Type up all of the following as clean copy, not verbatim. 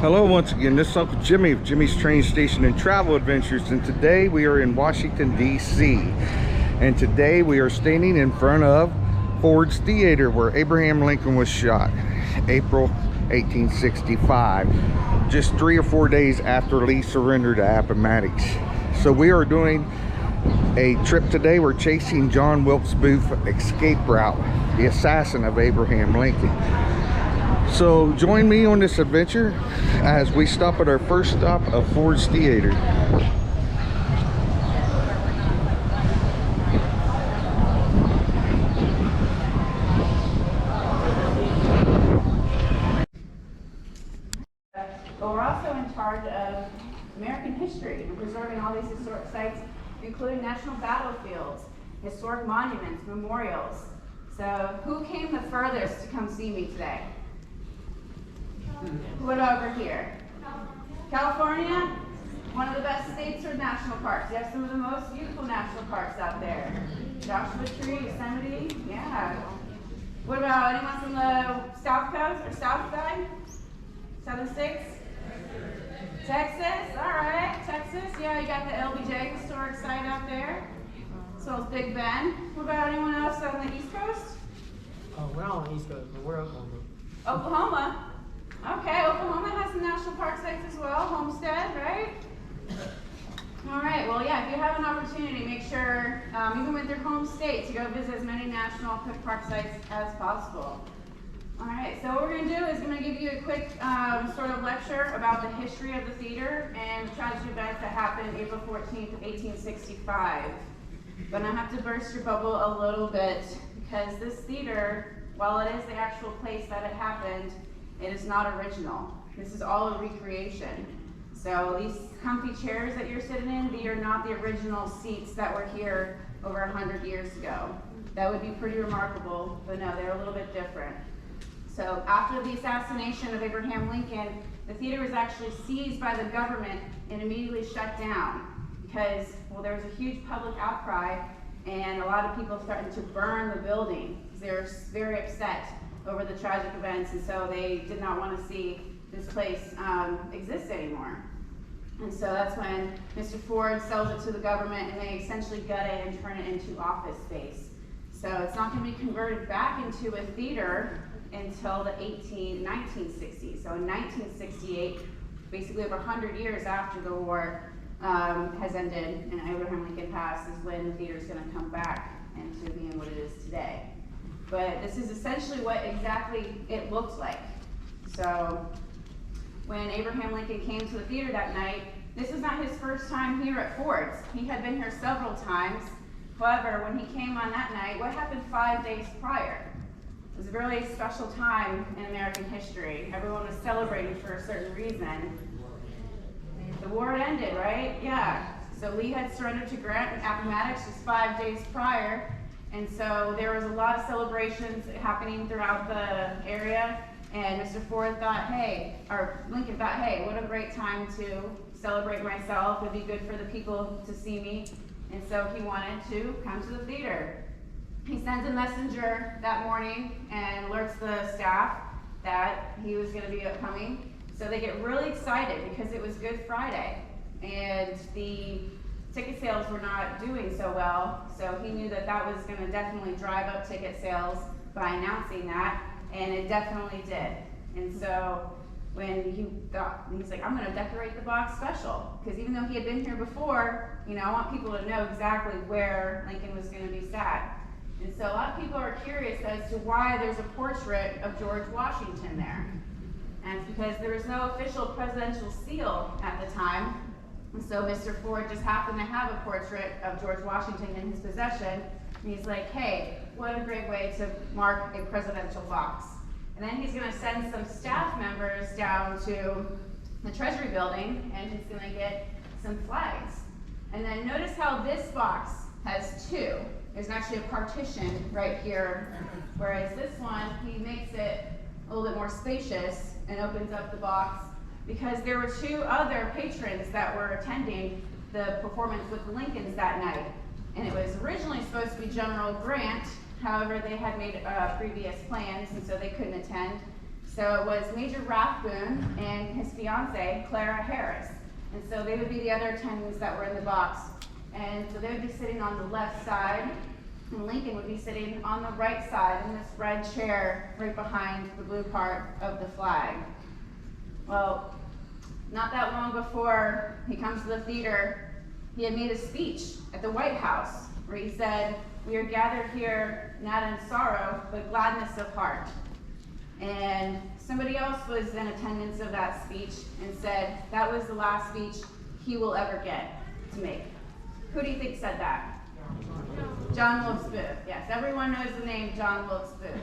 Hello once again, this is Uncle Jimmy of Jimmy's Train Station and Travel Adventures, and today we are in Washington, D.C. And today we are standing in front of Ford's Theater where Abraham Lincoln was shot, April 1865, just 3 or 4 days after Lee surrendered to Appomattox. So we are doing a trip today. We're chasing John Wilkes Booth escape route, the assassin of Abraham Lincoln. So join me on this adventure as we stop at our first stop of Ford's Theater. But we're also in charge of American history and preserving all these historic sites, including national battlefields, historic monuments, memorials. So who came the furthest to come see me today? What over here? California? One of the best states for national parks. You have some of the most beautiful national parks out there. Joshua Tree, Yosemite, yeah. What about anyone from the South Coast or South side? Southern states? Texas, all right. Texas, yeah, you got the LBJ historic site out there. As well as Big Ben. What about anyone else on the East Coast? Oh, we're not on the East Coast, but we're Oklahoma. Oklahoma. Okay, Oklahoma has some national park sites as well. Homestead, right? All right, well, yeah, if you have an opportunity, make sure, even with your home state, to go visit as many national park sites as possible. All right, so what we're going to do is I'm going to give you a quick sort of lecture about the history of the theater and the tragic events that happened April 14th of 1865. But I have to burst your bubble a little bit because this theater, while it is the actual place that it happened, it is not original. This is all a recreation. So these comfy chairs that you're sitting in, they are not the original seats that were here over 100 years ago. That would be pretty remarkable, but no, they're a little bit different. So after the assassination of Abraham Lincoln, the theater was actually seized by the government and immediately shut down because, well, there was a huge public outcry and a lot of people started to burn the building because they were very upset over the tragic events, and so they did not want to see this place exist anymore. And so that's when Mr. Ford sells it to the government and they essentially gut it and turn it into office space. So it's not going to be converted back into a theater until the 1960s. So in 1968, basically over 100 years after the war has ended and Abraham Lincoln passed, is when the theater is going to come back into being what it is today. But this is essentially what exactly it looks like. So when Abraham Lincoln came to the theater that night, this was not his first time here at Ford's. He had been here several times. However, when he came on that night, what happened 5 days prior? It was a really special time in American history. Everyone was celebrating for a certain reason. The war had ended, right? Yeah. So Lee had surrendered to Grant and Appomattox just 5 days prior. And so there was a lot of celebrations happening throughout the area. And Mr. Ford thought, Lincoln thought, hey, what a great time to celebrate myself. It would be good for the people to see me. And so he wanted to come to the theater. He sends a messenger that morning and alerts the staff that he was going to be coming. So they get really excited because it was Good Friday. And the ticket sales were not doing so well, so he knew that that was going to definitely drive up ticket sales by announcing that, and it definitely did. And so when he's like, I'm going to decorate the box special, because even though he had been here before, I want people to know exactly where Lincoln was going to be sat. And so a lot of people are curious as to why there's a portrait of George Washington there. And it's because there was no official presidential seal at the time. And so Mr. Ford just happened to have a portrait of George Washington in his possession. And he's like, hey, what a great way to mark a presidential box. And then he's going to send some staff members down to the Treasury building and he's going to get some flags. And then notice how this box has two. There's actually a partition right here, whereas this one, he makes it a little bit more spacious and opens up the box because there were two other patrons that were attending the performance with the Lincolns that night. And it was originally supposed to be General Grant. However, they had made previous plans, and so they couldn't attend. So it was Major Rathbone and his fiancee, Clara Harris. And so they would be the other attendants that were in the box. And so they would be sitting on the left side, and Lincoln would be sitting on the right side in this red chair right behind the blue part of the flag. Well, not that long before he comes to the theater, he had made a speech at the White House where he said, "We are gathered here not in sorrow, but gladness of heart." And somebody else was in attendance of that speech and said that was the last speech he will ever get to make. Who do you think said that? John Wilkes Booth. Yes, everyone knows the name John Wilkes Booth.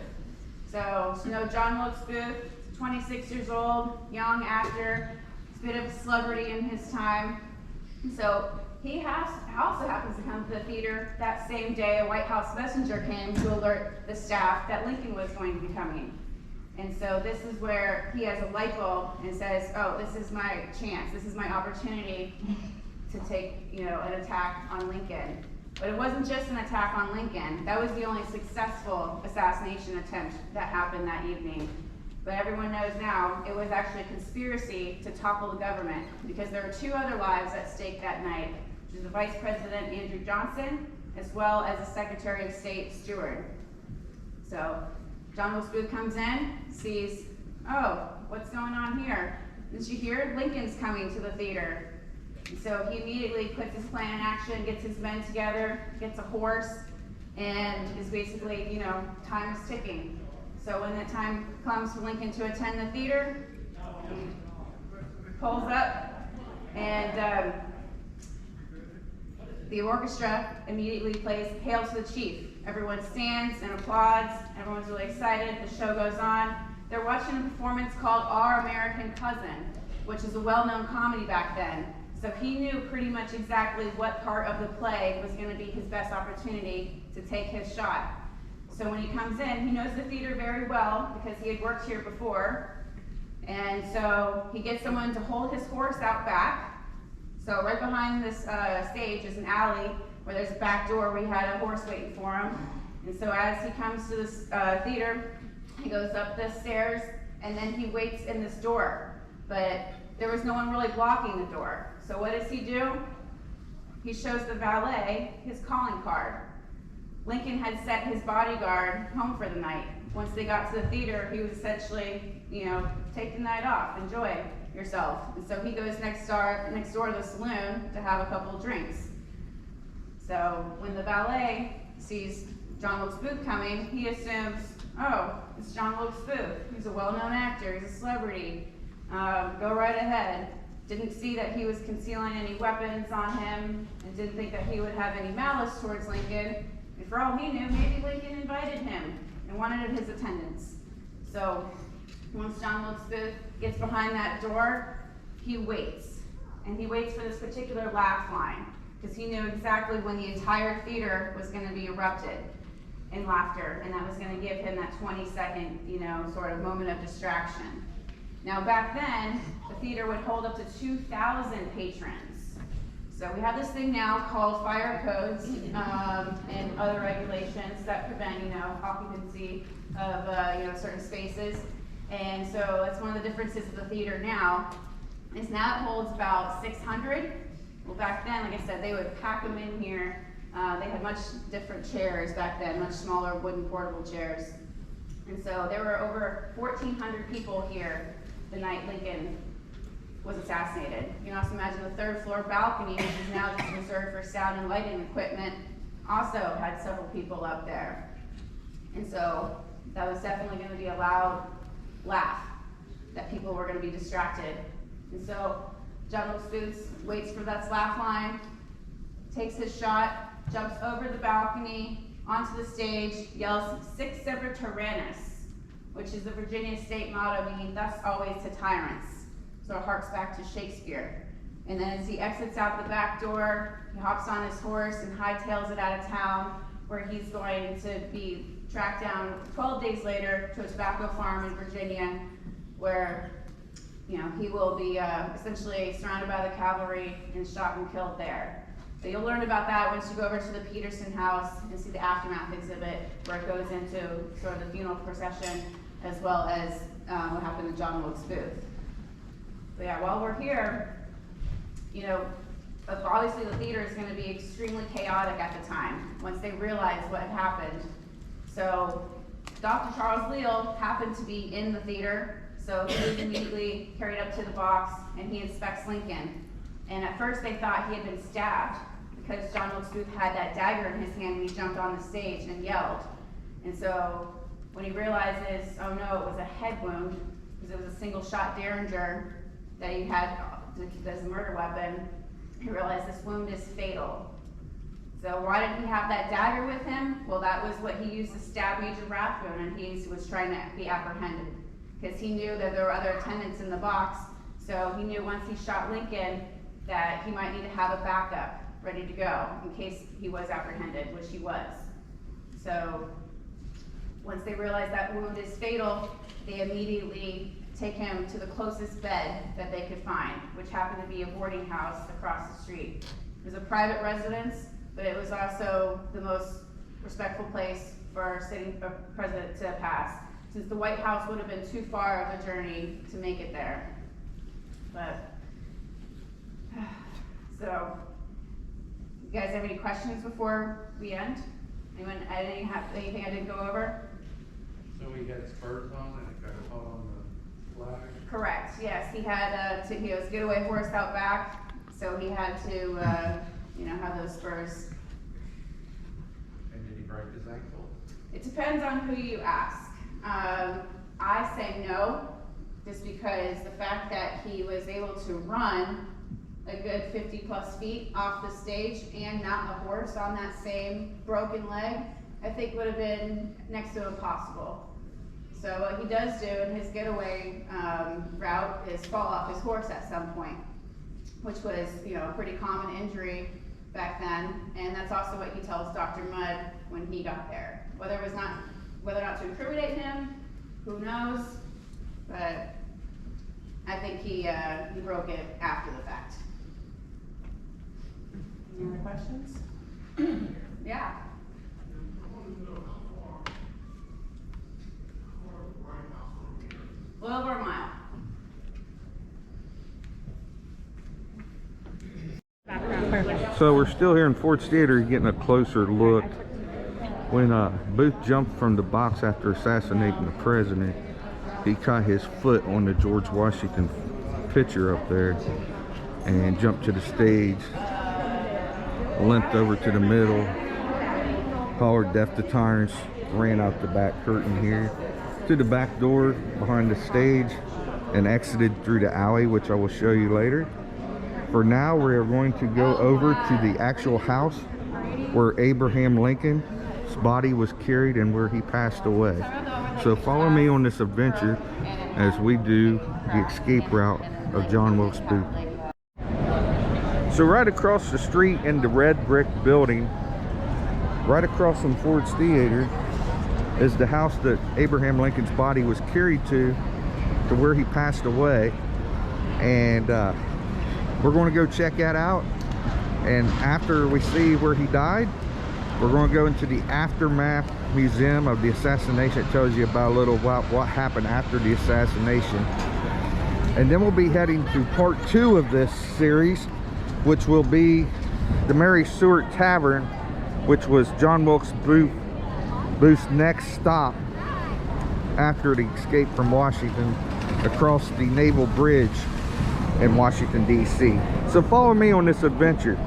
So, you know John Wilkes Booth, 26 years old, young actor, a bit of a celebrity in his time. So he also happens to come to the theater that same day. A White House messenger came to alert the staff that Lincoln was going to be coming. And so this is where he has a light bulb and says, oh, this is my chance, this is my opportunity to take, an attack on Lincoln. But it wasn't just an attack on Lincoln. That was the only successful assassination attempt that happened that evening. But everyone knows now it was actually a conspiracy to topple the government, because there were two other lives at stake that night, which is the Vice President Andrew Johnson, as well as the Secretary of State Stewart. So John Wilkes Booth comes in, sees, oh, what's going on here? Didn't you hear? Lincoln's coming to the theater. And so he immediately puts his plan in action, gets his men together, gets a horse, and is basically, time is ticking. So when the time comes for Lincoln to attend the theater, he pulls up, and the orchestra immediately plays Hail to the Chief. Everyone stands and applauds. Everyone's really excited. The show goes on. They're watching a performance called Our American Cousin, which is a well-known comedy back then. So he knew pretty much exactly what part of the play was going to be his best opportunity to take his shot. So when he comes in, he knows the theater very well because he had worked here before. And so he gets someone to hold his horse out back. So right behind this stage is an alley where there's a back door where he had a horse waiting for him. And so as he comes to this theater, he goes up the stairs, and then he waits in this door. But there was no one really blocking the door. So what does he do? He shows the valet his calling card. Lincoln had set his bodyguard home for the night. Once they got to the theater, he was essentially, take the night off, enjoy yourself. And so he goes next door to the saloon to have a couple of drinks. So when the valet sees John Wilkes Booth coming, he assumes, oh, it's John Wilkes Booth. He's a well-known actor, he's a celebrity. Go right ahead. Didn't see that he was concealing any weapons on him, and didn't think that he would have any malice towards Lincoln. And for all he knew, maybe Lincoln invited him and wanted his attendance. So once John Wilkes Booth gets behind that door, he waits. And he waits for this particular laugh line, because he knew exactly when the entire theater was going to be erupted in laughter, and that was going to give him that 20-second, sort of moment of distraction. Now back then, the theater would hold up to 2,000 patrons. So we have this thing now called fire codes and other regulations that prevent, occupancy of, certain spaces. And so that's one of the differences of the theater now, is now it holds about 600. Well, back then, like I said, they would pack them in here. They had much different chairs back then, much smaller wooden portable chairs. And so there were over 1,400 people here the night Lincoln was assassinated. You can also imagine the third floor balcony, which is now just reserved for sound and lighting equipment, also had several people up there. And so that was definitely going to be a loud laugh, that people were going to be distracted. And so John Wilkes Booth waits for that laugh line, takes his shot, jumps over the balcony, onto the stage, yells, "Sic semper tyrannis," which is the Virginia state motto, meaning thus always to tyrants. So it harks back to Shakespeare. And then as he exits out the back door, he hops on his horse and hightails it out of town, where he's going to be tracked down 12 days later to a tobacco farm in Virginia, where he will be essentially surrounded by the cavalry and shot and killed there. So you'll learn about that once you go over to the Peterson house and see the aftermath exhibit, where it goes into sort of the funeral procession as well as what happened to John Wilkes Booth. But yeah, while we're here, you know, obviously the theater is going to be extremely chaotic at the time once they realize what had happened. So Dr. Charles Leal happened to be in the theater, so he was immediately carried up to the box and he inspects Lincoln. And at first they thought he had been stabbed because John Wilkes Booth had that dagger in his hand when he jumped on the stage and yelled. And so when he realizes, oh no, it was a head wound, because it was a single shot Derringer that he had as a murder weapon, he realized this wound is fatal. So why did he have that dagger with him? Well, that was what he used to stab Major Rathbone, and he was trying to be apprehended because he knew that there were other attendants in the box. So he knew once he shot Lincoln that he might need to have a backup ready to go in case he was apprehended, which he was. So once they realize that wound is fatal, they immediately take him to the closest bed that they could find, which happened to be a boarding house across the street. It was a private residence, but it was also the most respectful place for a sitting president to pass, since the White House would have been too far of a journey to make it there. But, so, you guys have any questions before we end? Anyone, anything I didn't go over? So he had spurs on and it got caught on the flag? Correct, yes, he had, he was getaway horse out back, so he had to, you know, have those spurs. And did he break his ankle? It depends on who you ask. I say no, just because the fact that he was able to run a good 50 plus feet off the stage and mount a horse on that same broken leg, I think would have been next to impossible. So what he does do in his getaway route is fall off his horse at some point, which was, you know, a pretty common injury back then, and that's also what he tells Dr. Mudd when he got there. Whether or not to incriminate him, who knows, but I think he broke it after the fact. Any other questions? Yeah. A little over a mile. So we're still here in Ford's Theater getting a closer look. When Booth jumped from the box after assassinating the president, he caught his foot on the George Washington picture up there and jumped to the stage, limped over to the middle, hollered death to tyrants, ran out the back curtain here to the back door behind the stage and exited through the alley, which I will show you later. For now, we are going to go over to the actual house where Abraham Lincoln's body was carried and where he passed away. So follow me on this adventure as we do the escape route of John Wilkes Booth. So right across the street in the red brick building, right across from Ford's Theater, is the house that Abraham Lincoln's body was carried to where he passed away. And we're going to go check that out. And after we see where he died, we're going to go into the Aftermath Museum of the assassination. It tells you about a little about what happened after the assassination. And then we'll be heading to part 2 of this series, which will be the Mary Stuart Tavern, which was John Wilkes Booth's next stop after the escape from Washington across the Naval Bridge in Washington, D.C. So follow me on this adventure.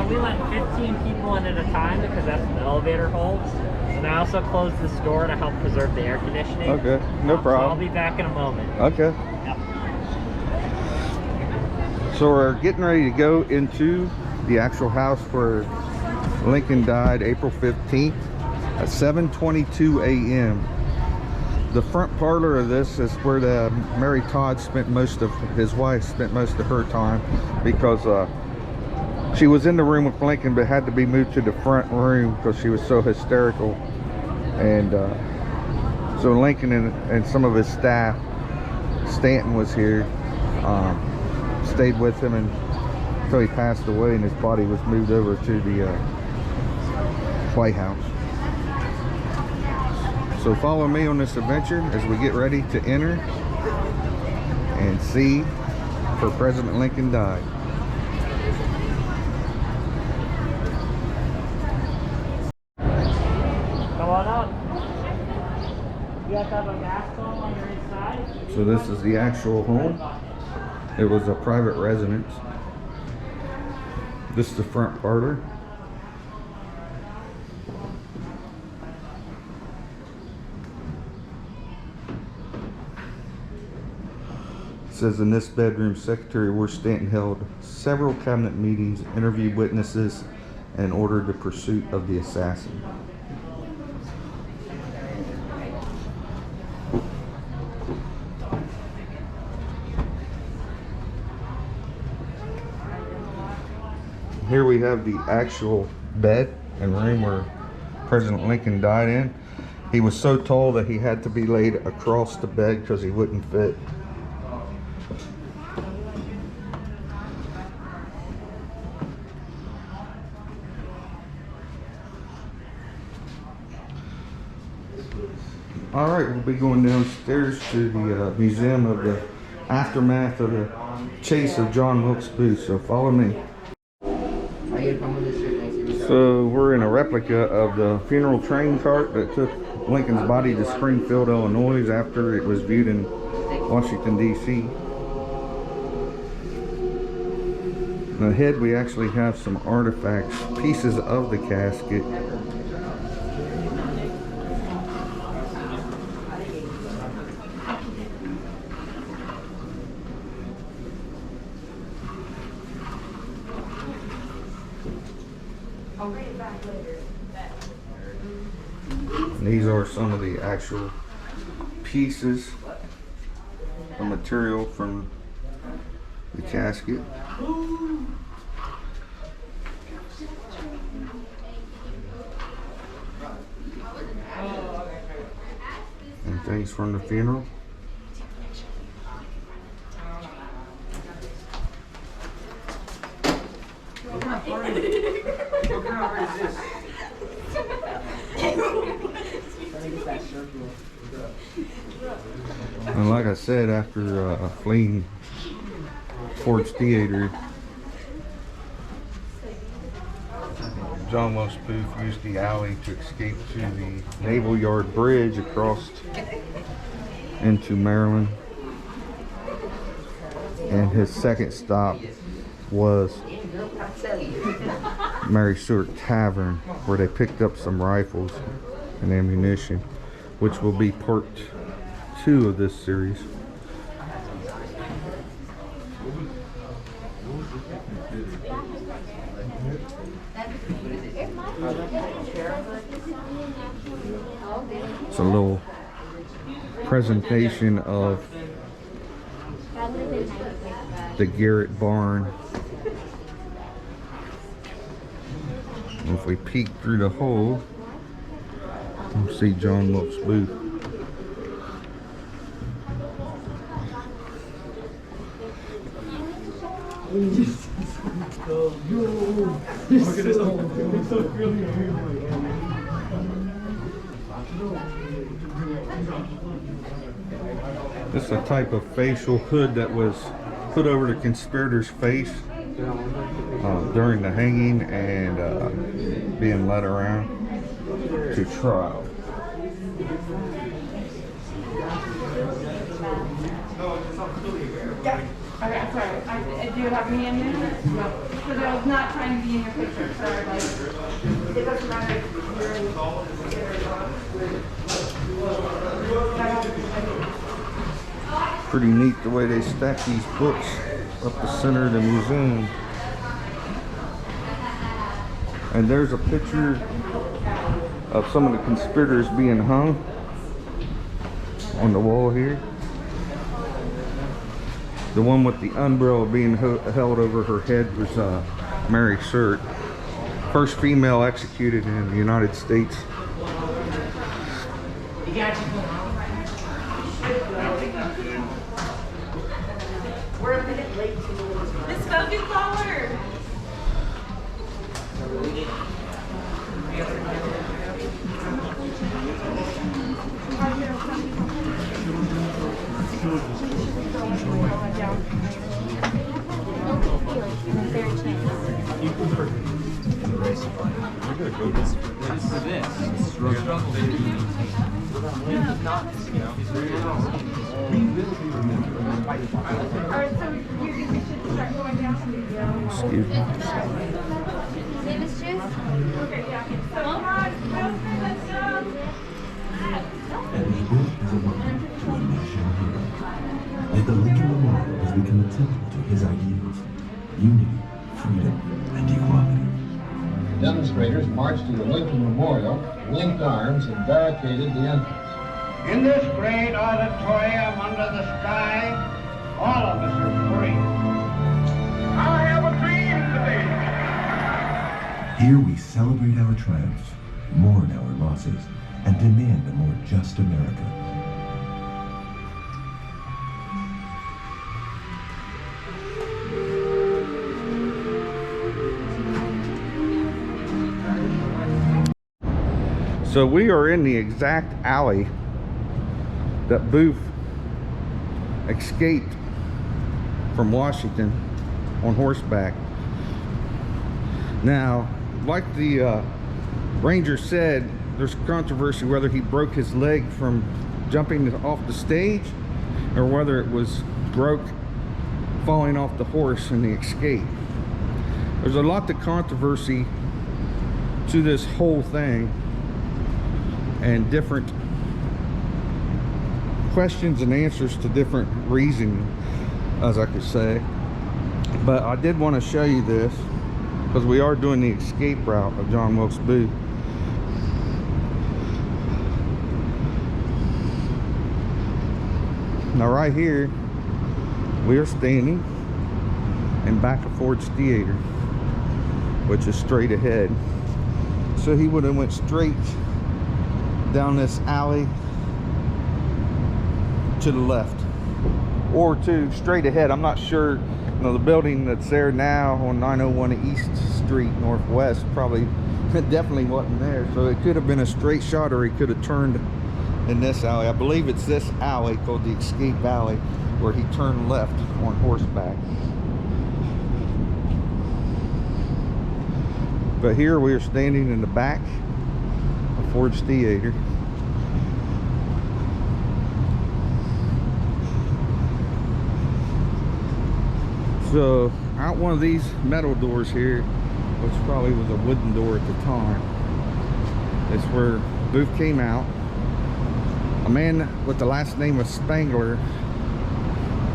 We let 15 people in at a time because that's what the elevator holds. And I also closed this door to help preserve the air conditioning. Okay, no problem. So I'll be back in a moment. Okay. Yep. So we're getting ready to go into the actual house where Lincoln died April 15th at 7:22 a.m. The front parlor of this is where the Mary Todd spent his wife spent most of her time, because she was in the room with Lincoln but had to be moved to the front room because she was so hysterical. And so Lincoln and some of his staff, Stanton was here, stayed with him, and until he passed away and his body was moved over to the playhouse. So follow me on this adventure as we get ready to enter and see where President Lincoln died. Come on up. You have to have a mask on your inside. So this is the actual home. It was a private residence. This is the front parlor. It says in this bedroom, Secretary War Stanton held several cabinet meetings, interviewed witnesses, and ordered the pursuit of the assassin. Here we have the actual bed and room where President Lincoln died in. He was so tall that he had to be laid across the bed because he wouldn't fit. Alright, we'll be going downstairs to the museum of the aftermath of the chase of John Wilkes Booth, so follow me. So we're in a replica of the funeral train cart that took Lincoln's body to Springfield, Illinois after it was viewed in Washington, D.C. Ahead we actually have some artifacts, pieces of the casket. And these are some of the actual pieces of material from the casket. And things from the funeral. And like I said, after fleeing Ford's Theater, John Wilkes Booth used the alley to escape to the Naval Yard Bridge across into Maryland. And his second stop was Mary Stewart Tavern, where they picked up some rifles and ammunition, which will be part 2 of this series. It's a little presentation of the Garrett barn. And if we peek through the hole, we'll see John Wilkes Booth. This is a type of facial hood that was put over the conspirator's face during the hanging and being led around to trial. Okay, sorry. Do you have me in there? No. Because I was not trying to be in your picture. Sorry, like, it doesn't matter if you're in Pretty neat the way they stack these books up the center of the museum. And there's a picture of some of the conspirators being hung on the wall here. The one with the umbrella being held over her head was Mary Stewart, first female executed in the United States. We're a minute late to the Miss Focus Power. Excuse me. And Eagle is a welcome to a nation hero. And the Lincoln Memorial has become a temple to his ideals: unity, freedom, and equality. Demonstrators marched to the Lincoln Memorial, linked arms, and barricaded the entrance. In this great auditorium under the sky, all of us are free. I have a dream today. Here we celebrate our triumphs, mourn our losses, and demand a more just America. So we are in the exact alley that Booth escaped from Washington on horseback. Now, like the ranger said, there's controversy whether he broke his leg from jumping off the stage or whether it was broke falling off the horse in the escape. There's a lot of controversy to this whole thing and different questions and answers to different reasoning, as I could say. But I did want to show you this because we are doing the escape route of John Wilkes Booth. Now right here we are standing in back of Ford's Theater, which is straight ahead. So he would have went straight down this alley to the left, or to straight ahead. I'm not sure. You know, the building that's there now on 901 East Street Northwest probably definitely wasn't there, so it could have been a straight shot, or he could have turned in this alley. I believe it's this alley called the Escape Alley where he turned left on horseback. But here we are standing in the back of Ford's Theater. So out one of these metal doors here, which probably was a wooden door at the time, is where Booth came out. A man with the last name of Spangler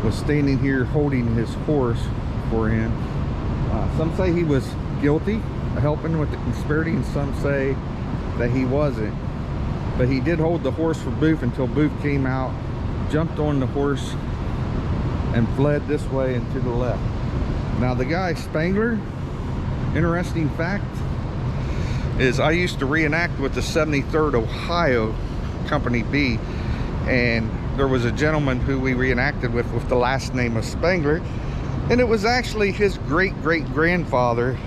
was standing here holding his horse for him. Some say he was guilty of helping with the conspiracy, and some say that he wasn't. But he did hold the horse for Booth until Booth came out, jumped on the horse, and fled this way and to the left. Now the guy Spangler, interesting fact is I used to reenact with the 73rd Ohio Company B, and there was a gentleman who we reenacted with the last name of Spangler, and it was actually his great-great-grandfather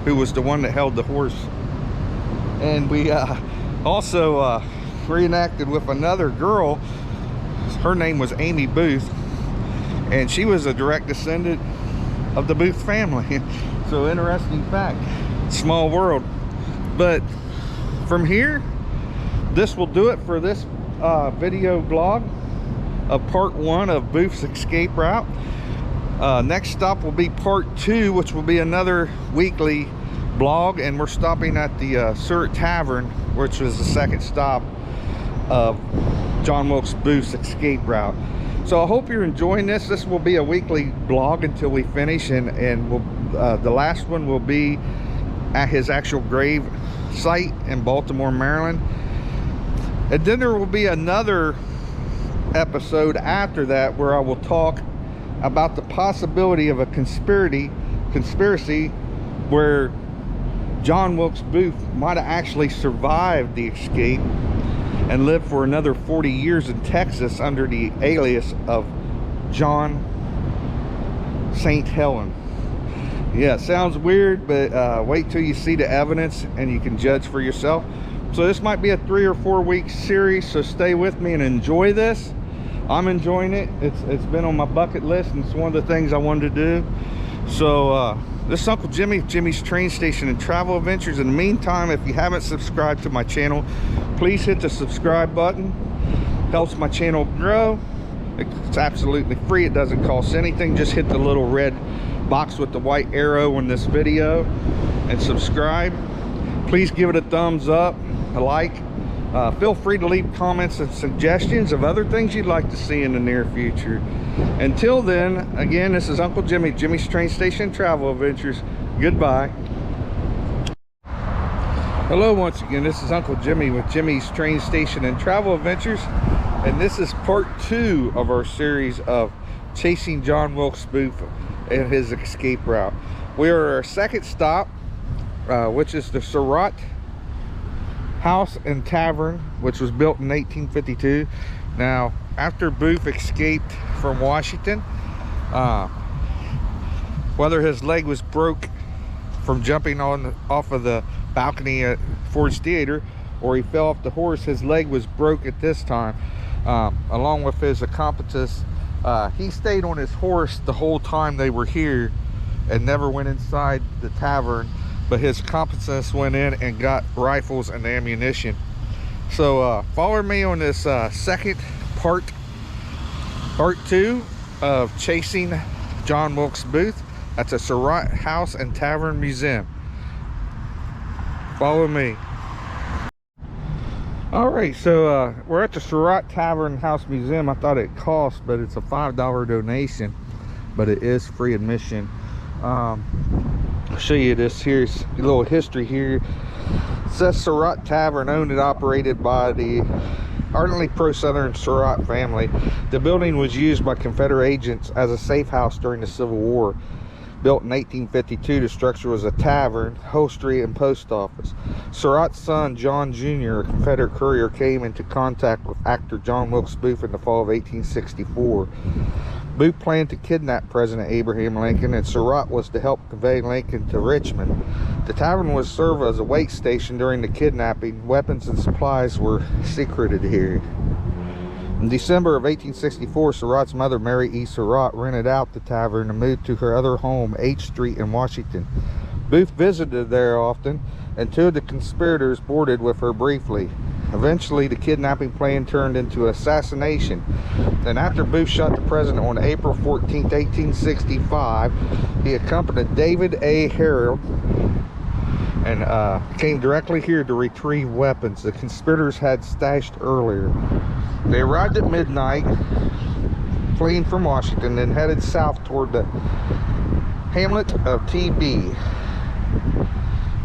who was the one that held the horse. And we also reenacted with another girl. Her name was Amy Booth, and she was a direct descendant of the Booth family. So interesting fact, small world. But from here, this will do it for this video vlog of part 1 of Booth's escape route. Next stop will be part 2, which will be another weekly vlog, and we're stopping at the Surrey Tavern, which was the second stop of John Wilkes Booth's escape route. So I hope you're enjoying this. This will be a weekly vlog until we finish, and we'll, the last one will be at his actual grave site in Baltimore, Maryland. And then there will be another episode after that where I will talk about the possibility of a conspiracy where John Wilkes Booth might have actually survived the escape and lived for another 40 years in Texas under the alias of John St. Helen. Yeah, it sounds weird, but wait till you see the evidence and you can judge for yourself. So this might be a 3 or 4 week series, so stay with me and enjoy this. I'm enjoying it. It's been on my bucket list, and it's one of the things I wanted to do. So This is Uncle Jimmy, Jimmy's Train Station and Travel Adventures. In the meantime, if you haven't subscribed to my channel, please hit the subscribe button. Helps my channel grow. It's absolutely free. It doesn't cost anything. Just hit the little red box with the white arrow in this video and subscribe. Please give it a thumbs up, a like. Feel free to leave comments and suggestions of other things you'd like to see in the near future. Until then, again, this is Uncle Jimmy, Jimmy's Train Station Travel Adventures. Goodbye. Hello once again, this is Uncle Jimmy with Jimmy's Train Station and Travel Adventures. And this is part 2 of our series of chasing John Wilkes Booth and his escape route. We are at our second stop, which is the Surratt House and Tavern, which was built in 1852. Now, after Booth escaped from Washington, whether his leg was broke from jumping off of the balcony at Ford's Theater, or he fell off the horse, his leg was broke at this time. Along with his accomplices, he stayed on his horse the whole time they were here and never went inside the tavern. But his accomplices went in and got rifles and ammunition. So follow me on this second part 2 of chasing John Wilkes Booth at the Surratt House and Tavern Museum. Follow me. All right, so we're at the Surratt Tavern House Museum. I thought it cost, but it's a $5 donation, but it is free admission. I'll show you this. Here's a little history here. It says Surratt Tavern, owned and operated by the ardently pro-Southern Surratt family. The building was used by Confederate agents as a safe house during the Civil War. Built in 1852, the structure was a tavern, hostelry, and post office. Surratt's son, John Jr., a Confederate courier, came into contact with actor John Wilkes Booth in the fall of 1864. Booth planned to kidnap President Abraham Lincoln, and Surratt was to help convey Lincoln to Richmond. The tavern was served as a wait station during the kidnapping. Weapons and supplies were secreted here. In December of 1864, Surratt's mother, Mary E. Surratt, rented out the tavern and moved to her other home, H Street in Washington. Booth visited there often, and 2 of the conspirators boarded with her briefly. Eventually, the kidnapping plan turned into assassination. Then after Booth shot the president on April 14, 1865, he accompanied David A. Harold and came directly here to retrieve weapons the conspirators had stashed earlier. They arrived at midnight, fleeing from Washington, then headed south toward the hamlet of TB.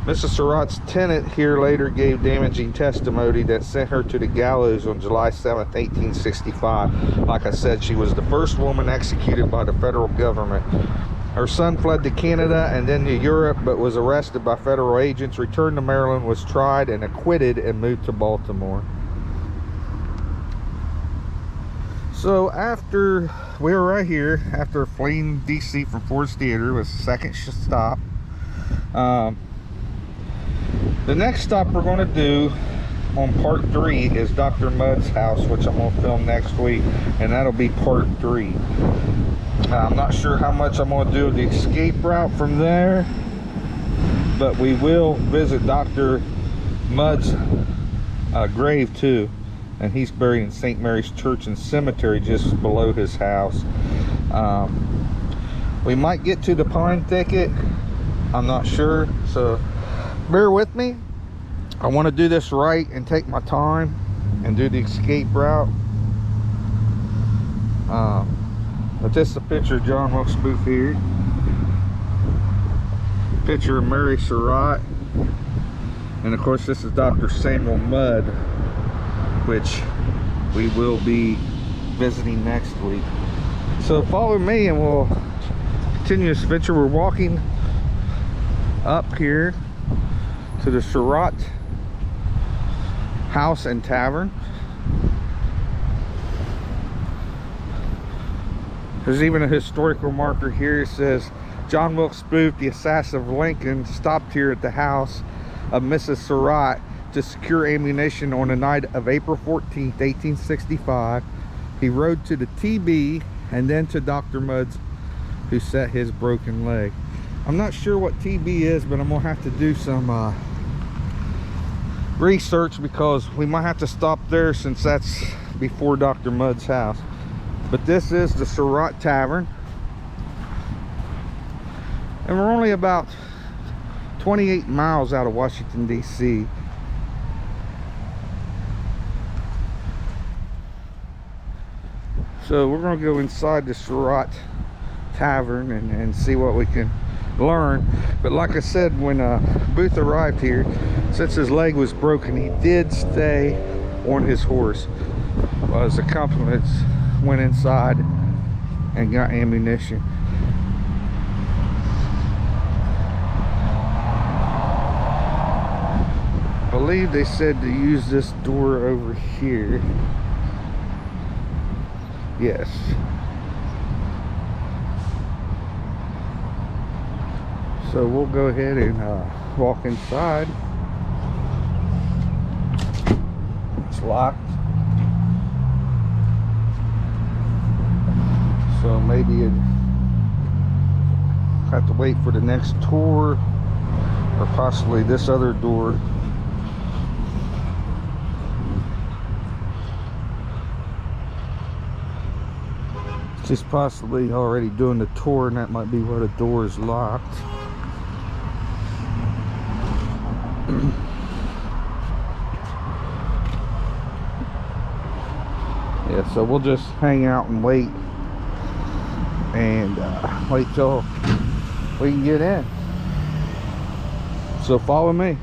Mrs. Surratt's tenant here later gave damaging testimony that sent her to the gallows on July 7, 1865. Like I said, she was the first woman executed by the federal government. Her son fled to Canada and then to Europe, but was arrested by federal agents, returned to Maryland, was tried and acquitted, and moved to Baltimore. So after we were right here, after fleeing DC from Ford's Theater, was the second stop. The next stop we're going to do on part 3 is Dr. Mudd's house, which I'm going to film next week, and that'll be part 3. I'm not sure how much I'm going to do the escape route from there, but we will visit Dr. Mudd's grave too, and he's buried in St. Mary's Church and Cemetery just below his house. We might get to the pine thicket, I'm not sure, so bear with me. I want to do this right and take my time and do the escape route. But this is a picture of John Wilkes Booth here. Picture of Mary Surratt. And of course this is Dr. Samuel Mudd, which we will be visiting next week. So follow me and we'll continue this adventure. We're walking up here to the Surratt House and Tavern. There's even a historical marker here. It says John Wilkes Booth, the assassin of Lincoln, stopped here at the house of Mrs. Surratt to secure ammunition on the night of April 14th, 1865. He rode to the TB and then to Dr. Mudd's, who set his broken leg. I'm not sure what TB is, but I'm gonna have to do some research, because we might have to stop there since that's before Dr. Mudd's house. But this is the Surratt Tavern, and we're only about 28 miles out of Washington, D.C. So we're gonna go inside the Surratt Tavern and see what we can learn. But like I said, when Booth arrived here, since his leg was broken, he did stay on his horse while his accompaniments went inside and got ammunition. I believe they said to use this door over here. Yes. So we'll go ahead and walk inside. It's locked. So maybe you'd have to wait for the next tour, or possibly this other door. Just possibly already doing the tour, and that might be where the door is locked. Yeah, so we'll just hang out and wait, and wait till we can get in. So follow me.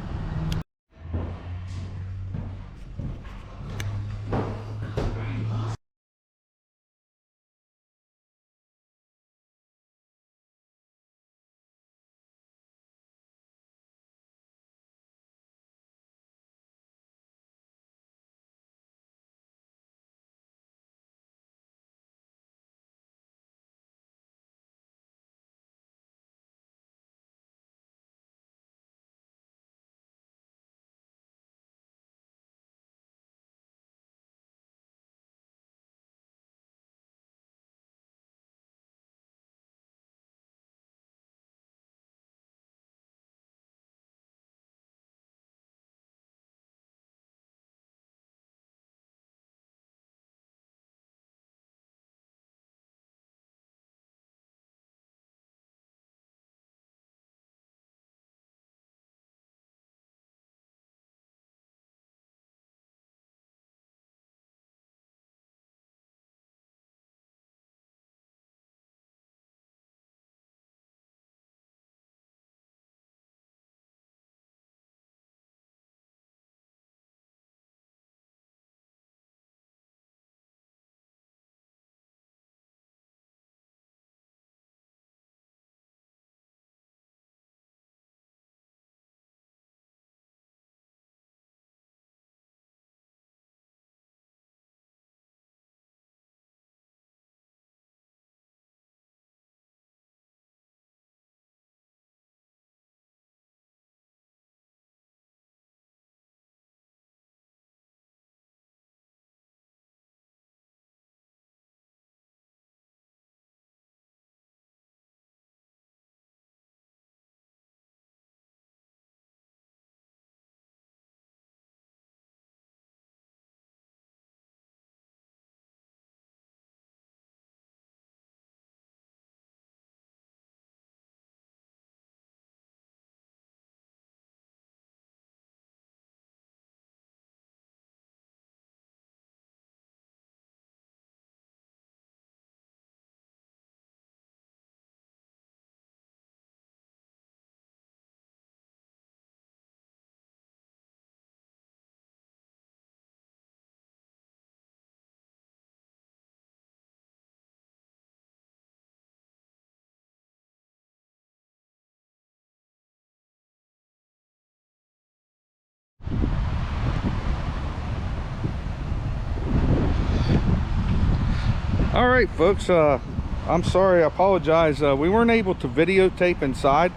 All right, folks, I'm sorry, I apologize. We weren't able to videotape inside,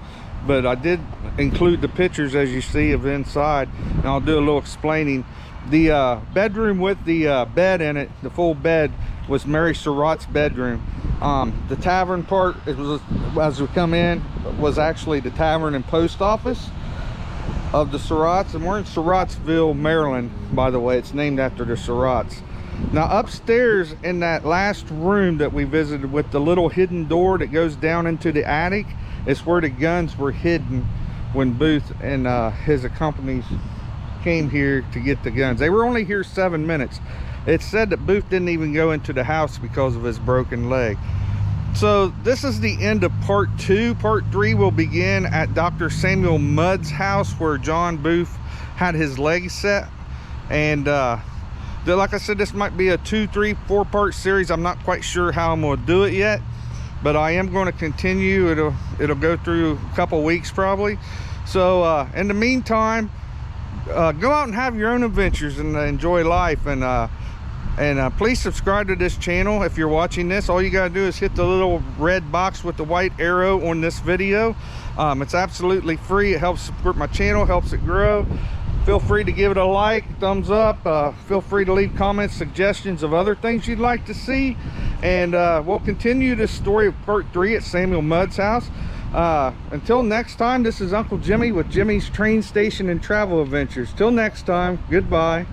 but I did include the pictures, as you see, of inside, and I'll do a little explaining. The bedroom with the bed in it, the full bed, was Mary Surratt's bedroom. The tavern part, it was, as we come in, was actually the tavern and post office of the Surratts, and we're in Surrattsville, Maryland, by the way. It's named after the Surratts. Now upstairs in that last room that we visited with the little hidden door that goes down into the attic is where the guns were hidden when Booth and his accomplices came here to get the guns. They were only here 7 minutes. It's said that Booth didn't even go into the house because of his broken leg. So this is the end of part 2. Part 3 will begin at Dr. Samuel Mudd's house where John Booth had his leg set. And like I said, this might be a 2, 3, 4 part series. I'm not quite sure how I'm going to do it yet, but I am going to continue. It'll go through a couple weeks probably. So in the meantime, go out and have your own adventures and enjoy life. And please subscribe to this channel. If you're watching this, all you gotta do is hit the little red box with the white arrow on this video. It's absolutely free. It helps support my channel, helps it grow. Feel free to give it a like, thumbs up. Feel free to leave comments, suggestions of other things you'd like to see. And we'll continue this story of part 3 at Samuel Mudd's house. Until next time, this is Uncle Jimmy with Jimmy's Train Station and Travel Adventures. Till next time, goodbye.